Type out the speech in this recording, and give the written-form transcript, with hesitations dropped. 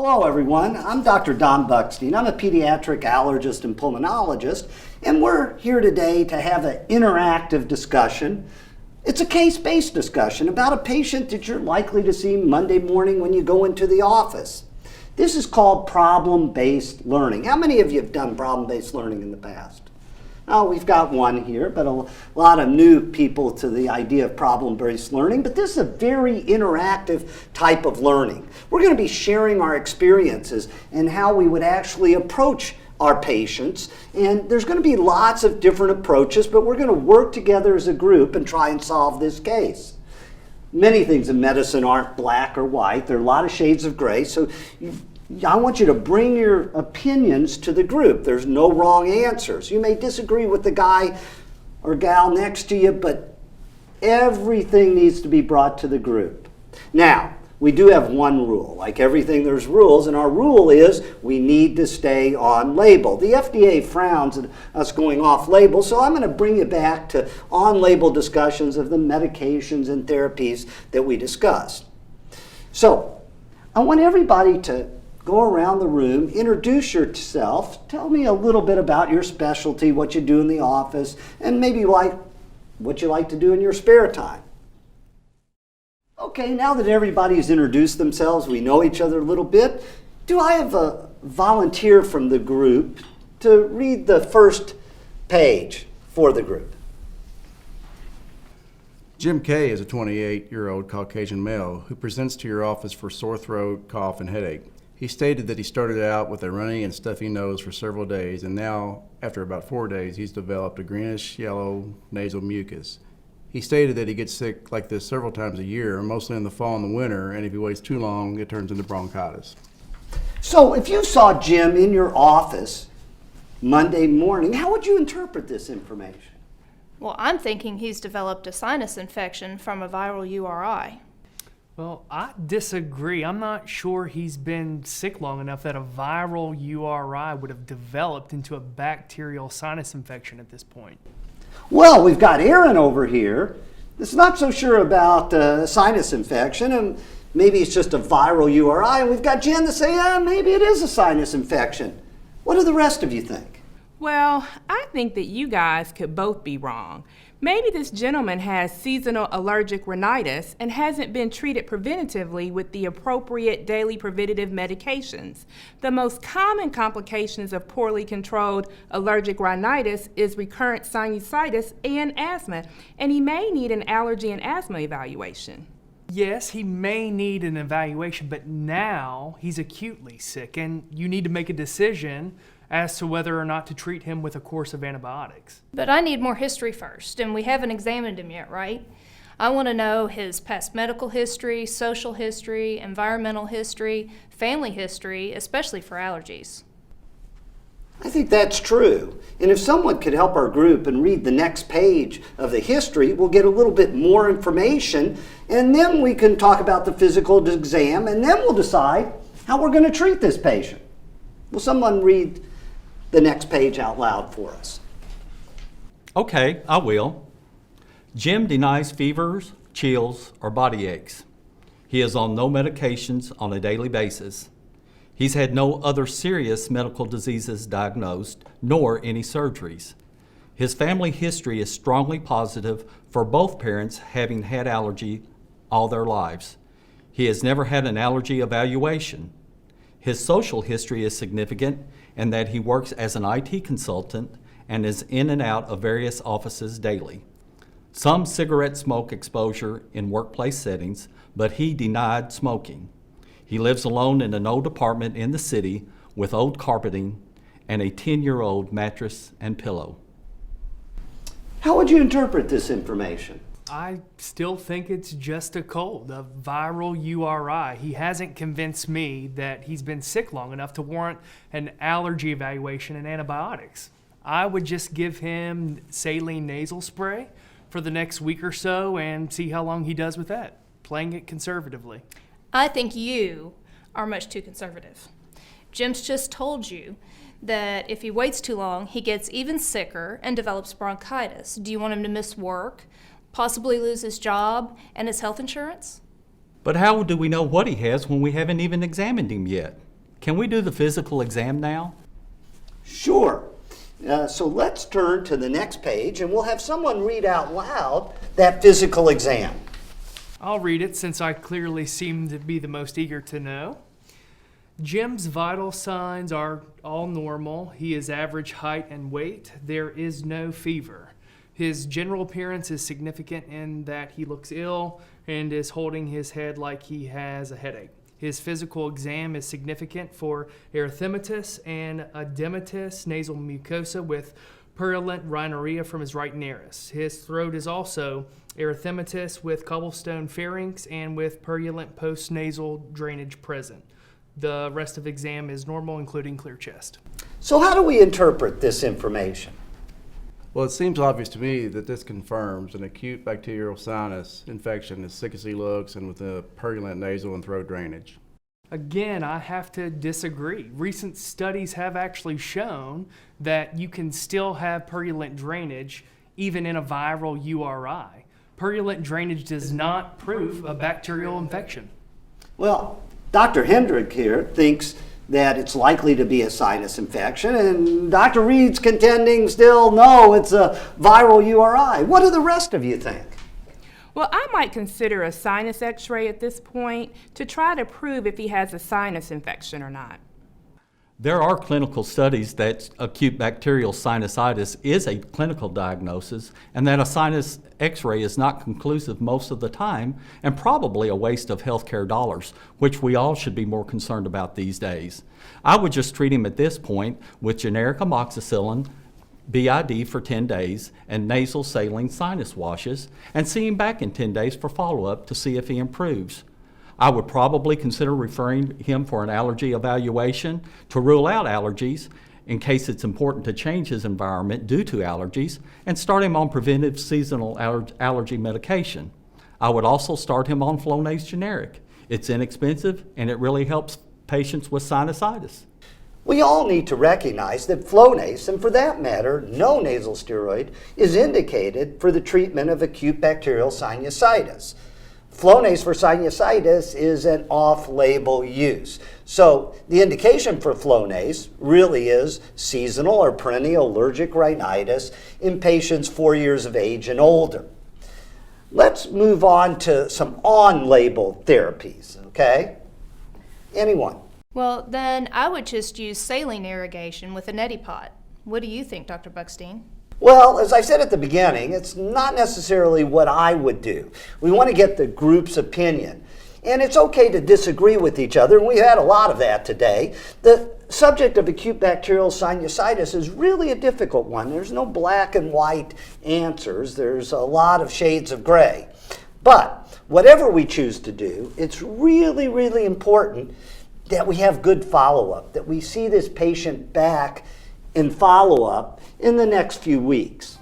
Hello everyone, I'm Dr. Don Buckstein. I'm a pediatric allergist and pulmonologist, and we're here today to have an interactive discussion. It's a case-based discussion about a patient that you're likely to see Monday morning when you go into the office. This is called problem-based learning. How many of you have done problem-based learning in the past? Oh, we've got one here, but a lot of new people to the idea of problem-based learning, but this is a very interactive type of learning. We're going to be sharing our experiences and how we would actually approach our patients, and there's going to be lots of different approaches, but we're going to work together as a group and try and solve this case. Many things in medicine aren't black or white. There are a lot of shades of gray, so I want you to bring your opinions to the group. There's no wrong answers. You may disagree with the guy or gal next to you, but everything needs to be brought to the group. Now, we do have one rule. Like everything, there's rules, and our rule is we need to stay on label. The FDA frowns at us going off label, so I'm going to bring you back to on-label discussions of the medications and therapies that we discussed. So, I want everybody to go around the room, introduce yourself, tell me a little bit about your specialty, what you do in the office, and maybe what you like to do in your spare time. Okay, now that everybody's introduced themselves, we know each other a little bit, do I have a volunteer from the group to read the first page for the group? Jim K. is a 28-year-old Caucasian male who presents to your office for sore throat, cough, and headache. He stated that he started out with a runny and stuffy nose for several days, and now, after about 4 days, he's developed a greenish-yellow nasal mucus. He stated that he gets sick like this several times a year, mostly in the fall and the winter, and if he waits too long, it turns into bronchitis. So if you saw Jim in your office Monday morning, how would you interpret this information? Well, I'm thinking he's developed a sinus infection from a viral URI. Well, I disagree. I'm not sure he's been sick long enough that a viral URI would have developed into a bacterial sinus infection at this point. Well, we've got Aaron over here that's not so sure about sinus infection, and maybe it's just a viral URI, and we've got Jen to say, maybe it is a sinus infection. What do the rest of you think? Well, I think that you guys could both be wrong. Maybe this gentleman has seasonal allergic rhinitis and hasn't been treated preventatively with the appropriate daily preventative medications. The most common complications of poorly controlled allergic rhinitis is recurrent sinusitis and asthma, and he may need an allergy and asthma evaluation. Yes, he may need an evaluation, but now he's acutely sick, and you need to make a decision as to whether or not to treat him with a course of antibiotics. But I need more history first, and we haven't examined him yet, right? I want to know his past medical history, social history, environmental history, family history, especially for allergies. I think that's true. And if someone could help our group and read the next page of the history, we'll get a little bit more information, and then we can talk about the physical exam, and then we'll decide how we're going to treat this patient. Will someone read the next page out loud for us? Okay, I will. Jim denies fevers, chills, or body aches. He is on no medications on a daily basis. He's had no other serious medical diseases diagnosed, nor any surgeries. His family history is strongly positive for both parents having had allergy all their lives. He has never had an allergy evaluation. His social history is significant in that he works as an IT consultant and is in and out of various offices daily. Some cigarette smoke exposure in workplace settings, but he denied smoking. He lives alone in an old apartment in the city with old carpeting and a 10-year-old mattress and pillow. How would you interpret this information? I still think it's just a cold, a viral URI. He hasn't convinced me that he's been sick long enough to warrant an allergy evaluation and antibiotics. I would just give him saline nasal spray for the next week or so and see how long he does with that, playing it conservatively. I think you are much too conservative. Jim's just told you that if he waits too long, he gets even sicker and develops bronchitis. Do you want him to miss work, possibly lose his job and his health insurance? But how do we know what he has when we haven't even examined him yet? Can we do the physical exam now? Sure. So let's turn to the next page and we'll have someone read out loud that physical exam. I'll read it since I clearly seem to be the most eager to know. Jim's vital signs are all normal. He is average height and weight. There is no fever. His general appearance is significant in that he looks ill and is holding his head like he has a headache. His physical exam is significant for erythematous and edematous nasal mucosa with purulent rhinorrhea from his right nares. His throat is also erythematous with cobblestone pharynx and with purulent postnasal drainage present. The rest of the exam is normal, including clear chest. So how do we interpret this information? Well, it seems obvious to me that this confirms an acute bacterial sinus infection as sick as he looks and with a purulent nasal and throat drainage. Again, I have to disagree. Recent studies have actually shown that you can still have purulent drainage even in a viral URI. Purulent drainage does not prove a bacterial infection. Well, Dr. Hendrick here thinks that it's likely to be a sinus infection, and Dr. Reed's contending still, no, it's a viral URI. What do the rest of you think? Well, I might consider a sinus x-ray at this point to try to prove if he has a sinus infection or not. There are clinical studies that acute bacterial sinusitis is a clinical diagnosis and that a sinus x-ray is not conclusive most of the time and probably a waste of healthcare dollars, which we all should be more concerned about these days. I would just treat him at this point with generic amoxicillin, BID for 10 days, and nasal saline sinus washes, and see him back in 10 days for follow-up to see if he improves. I would probably consider referring him for an allergy evaluation to rule out allergies in case it's important to change his environment due to allergies, and start him on preventive seasonal allergy medication. I would also start him on Flonase generic. It's inexpensive and it really helps patients with sinusitis. We all need to recognize that Flonase, and for that matter, no nasal steroid, is indicated for the treatment of acute bacterial sinusitis. Flonase for sinusitis is an off-label use. So the indication for Flonase really is seasonal or perennial allergic rhinitis in patients 4 years of age and older. Let's move on to some on-label therapies, okay? Anyone? Well, then I would just use saline irrigation with a neti pot. What do you think, Dr. Buckstein? Well, as I said at the beginning, it's not necessarily what I would do. We want to get the group's opinion. And it's okay to disagree with each other, and we had a lot of that today. The subject of acute bacterial sinusitis is really a difficult one. There's no black and white answers. There's a lot of shades of gray. But whatever we choose to do, it's really, really important that we have good follow-up, that we see this patient back in follow-up in the next few weeks.